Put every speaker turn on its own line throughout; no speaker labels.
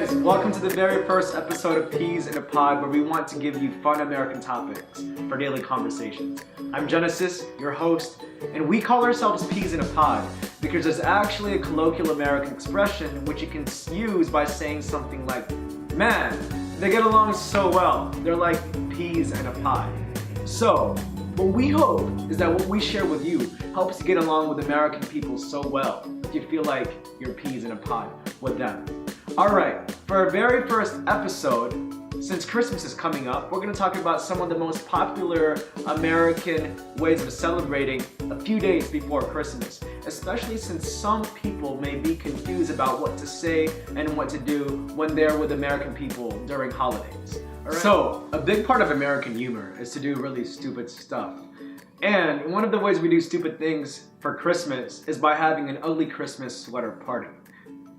guys, welcome to the very first episode of Peas in a Pod, where we want to give you fun American topics for daily conversations. I'm Genesis, your host, and we call ourselves Peas in a Pod because there's actually a colloquial American expression which you can use by saying something like, man, they get along so well. They're like peas in a pod. So, what we hope is that what we share with you helps you get along with American people so well that you feel like you're peas in a pod with them. Alright, for our very first episode, since Christmas is coming up, we're going to talk about some of the most popular American ways of celebrating a few days before Christmas, especially since some people may be confused about what to say and what to do when they're with American people during holidays. Right. So, a big part of American humor is to do really stupid stuff. And one of the ways we do stupid things for Christmas is by having an ugly Christmas sweater party.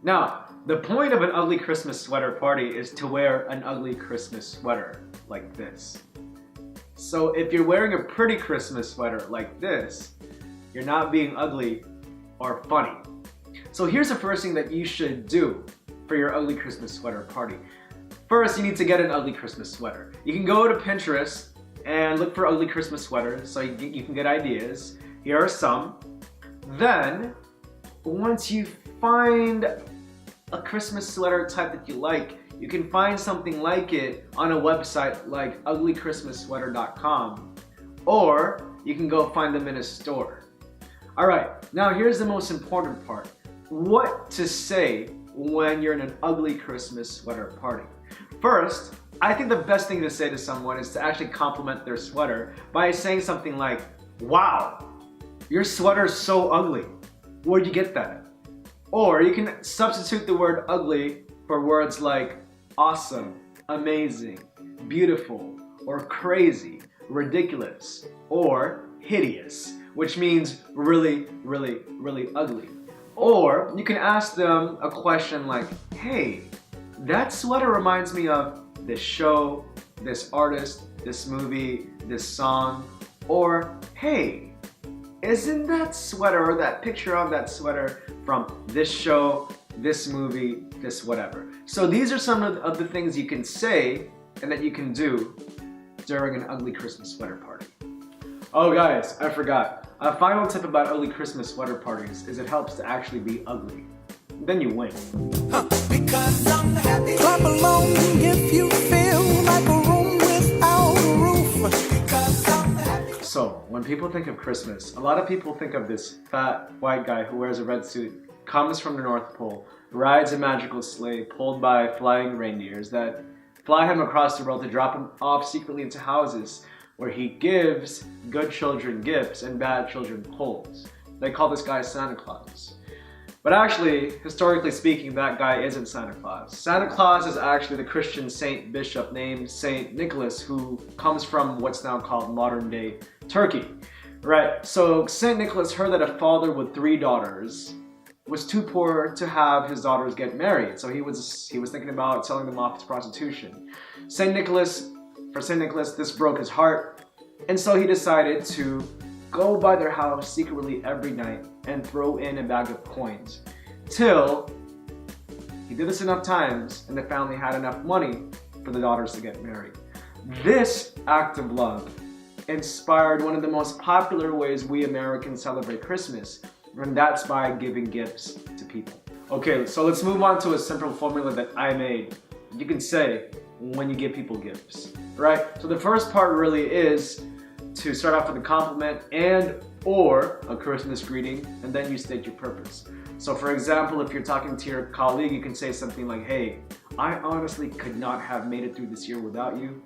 Now, the point of an ugly Christmas sweater party is to wear an ugly Christmas sweater like this. So if you're wearing a pretty Christmas sweater like this, you're not being ugly or funny. So here's the first thing that you should do for your ugly Christmas sweater party. First, you need to get an ugly Christmas sweater. You can go to Pinterest and look for ugly Christmas sweaters so you can get ideas. Here are some. Then, once you find a Christmas sweater type that you like, you can find something like it on a website like uglychristmassweater.com, or you can go find them in a store. Alright, now here's the most important part. What to say when you're in an ugly Christmas sweater party. First, I think the best thing to say to someone is to actually compliment their sweater by saying something like, wow, your sweater's so ugly. Where'd you get that? Or you can substitute the word ugly for words like awesome, amazing, beautiful, or crazy, ridiculous, or hideous, which means really, really, really ugly. Or you can ask them a question like, hey, that sweater reminds me of this show, this artist, this movie, this song, or hey, isn't that sweater or that picture of that sweater from this show, this movie, this whatever. So these are some of the things you can say and that you can do during an ugly Christmas sweater party. Oh guys, I forgot. A final tip about ugly Christmas sweater parties is it helps to actually be ugly. Then you win.
Because I'm happy. Clap along if you feel like a room without a roof. Because I'm happy.
So, when people think of Christmas, a lot of people think of this fat white guy who wears a red suit, comes from the North Pole, rides a magical sleigh pulled by flying reindeers that fly him across the world to drop him off secretly into houses where he gives good children gifts and bad children colds. They call this guy Santa Claus. But actually, historically speaking, that guy isn't Santa Claus. Santa Claus is actually the Christian saint bishop named Saint Nicholas, who comes from what's now called modern-day Turkey. Right, so Saint Nicholas heard that a father with 3 daughters was too poor to have his daughters get married, so he was thinking about selling them off to prostitution. For Saint Nicholas, this broke his heart, and so he decided to go by their house secretly every night and throw in a bag of coins, till he did this enough times and the family had enough money for the daughters to get married. This act of love inspired one of the most popular ways we Americans celebrate Christmas, and that's by giving gifts to people. Okay, so let's move on to a simple formula that I made. You can say when you give people gifts, right? So the first part really is to start off with a compliment and or a Christmas greeting, and then you state your purpose. So for example, if you're talking to your colleague, you can say something like, hey, I honestly could not have made it through this year without you.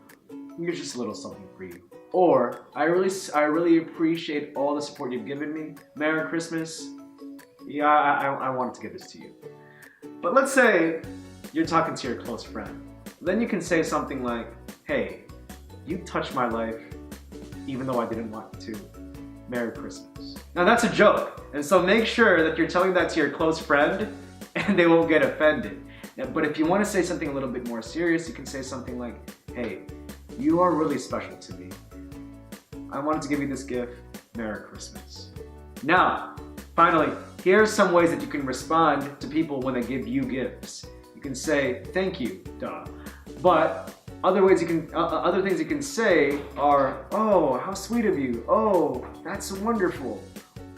Here's just a little something for you. Or, I really appreciate all the support you've given me. Merry Christmas. Yeah, I wanted to give this to you. But let's say you're talking to your close friend. Then you can say something like, hey, you touched my life even though I didn't want to. Merry Christmas. Now that's a joke, and so make sure that you're telling that to your close friend and they won't get offended. But if you want to say something a little bit more serious, you can say something like, hey, you are really special to me. I wanted to give you this gift. Merry Christmas. Now, finally, here are some ways that you can respond to people when they give you gifts. You can say thank you, duh. But other things you can say are, oh, how sweet of you. Oh, that's wonderful.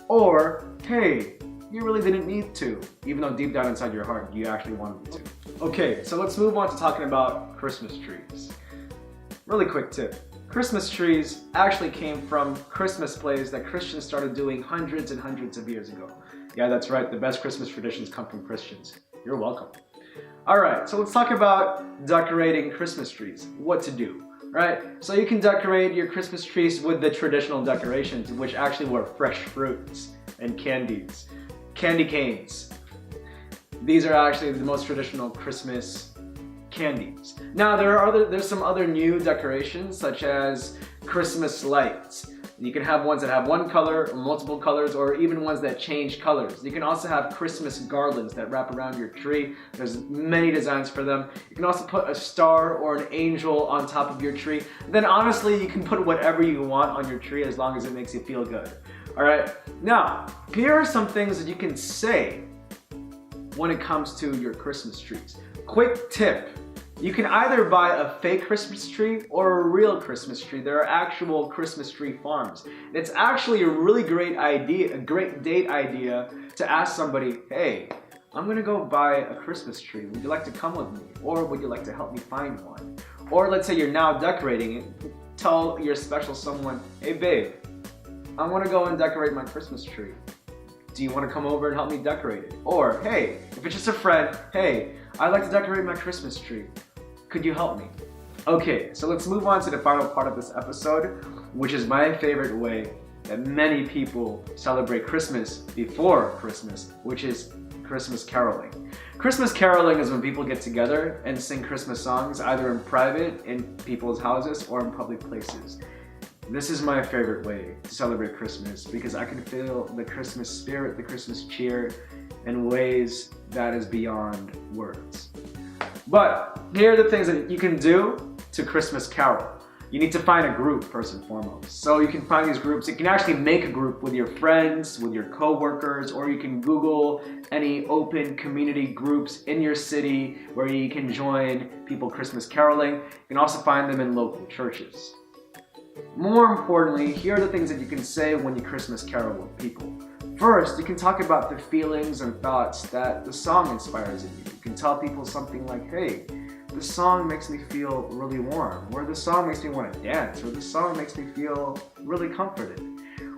Or, hey, you really didn't need to, even though deep down inside your heart, you actually wanted to. Okay, so let's move on to talking about Christmas trees. Really quick tip. Christmas trees actually came from Christmas plays that Christians started doing hundreds and hundreds of years ago. Yeah, that's right, the best Christmas traditions come from Christians. You're welcome. Alright, so let's talk about decorating Christmas trees. What to do, right? So you can decorate your Christmas trees with the traditional decorations, which actually were fresh fruits and candies. Candy canes. These are actually the most traditional Christmas candies. Now there's some other new decorations such as Christmas lights. You can have ones that have one color or multiple colors, or even ones that change colors. You can also have Christmas garlands that wrap around your tree. There's many designs for them. You can also put a star or an angel on top of your tree. Then honestly, you can put whatever you want on your tree as long as it makes you feel good. Alright, now here are some things that you can say when it comes to your Christmas trees. Quick tip. You can either buy a fake Christmas tree or a real Christmas tree. There are actual Christmas tree farms. And it's actually a really great idea, a great date idea to ask somebody, hey, I'm gonna go buy a Christmas tree. Would you like to come with me? Or would you like to help me find one? Or let's say you're now decorating it. Tell your special someone, hey babe, I wanna go and decorate my Christmas tree. Do you wanna come over and help me decorate it? Or, hey, if it's just a friend, hey, I'd like to decorate my Christmas tree. Could you help me? Okay, so let's move on to the final part of this episode, which is my favorite way that many people celebrate Christmas before Christmas, which is Christmas caroling. Christmas caroling is when people get together and sing Christmas songs, either in private, in people's houses, or in public places. This is my favorite way to celebrate Christmas because I can feel the Christmas spirit, the Christmas cheer in ways that is beyond words. But here are the things that you can do to Christmas carol. You need to find a group first and foremost. So you can find these groups. You can actually make a group with your friends, with your co-workers, or you can Google any open community groups in your city where you can join people Christmas caroling. You can also find them in local churches. More importantly, here are the things that you can say when you Christmas carol with people. First, you can talk about the feelings and thoughts that the song inspires in you. You can tell people something like, hey, the song makes me feel really warm, or the song makes me want to dance, or the song makes me feel really comforted.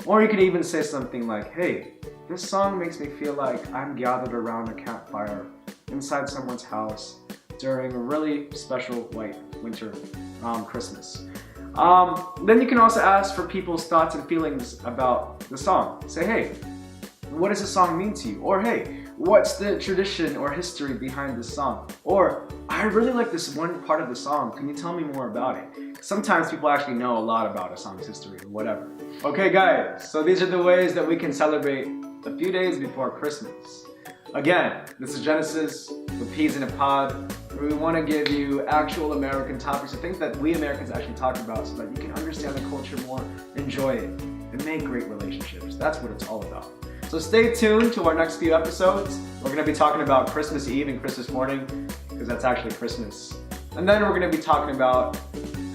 Or you can even say something like, hey, this song makes me feel like I'm gathered around a campfire inside someone's house during a really special white winter Christmas. Then you can also ask for people's thoughts and feelings about the song. Say, hey, what does the song mean to you? Or hey, what's the tradition or history behind this song? Or I really like this one part of the song. Can you tell me more about it? Sometimes people actually know a lot about a song's history or whatever. Okay guys, so these are the ways that we can celebrate a few days before Christmas. Again, this is Genesis with Peas in a Pod, where we want to give you actual American topics and things that we Americans actually talk about so that you can understand the culture more, enjoy it, and make great relationships. That's what it's all about. So stay tuned to our next few episodes. We're going to be talking about Christmas Eve and Christmas morning, because that's actually Christmas. And then we're going to be talking about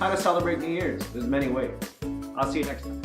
how to celebrate New Year's. There's many ways. I'll see you next time.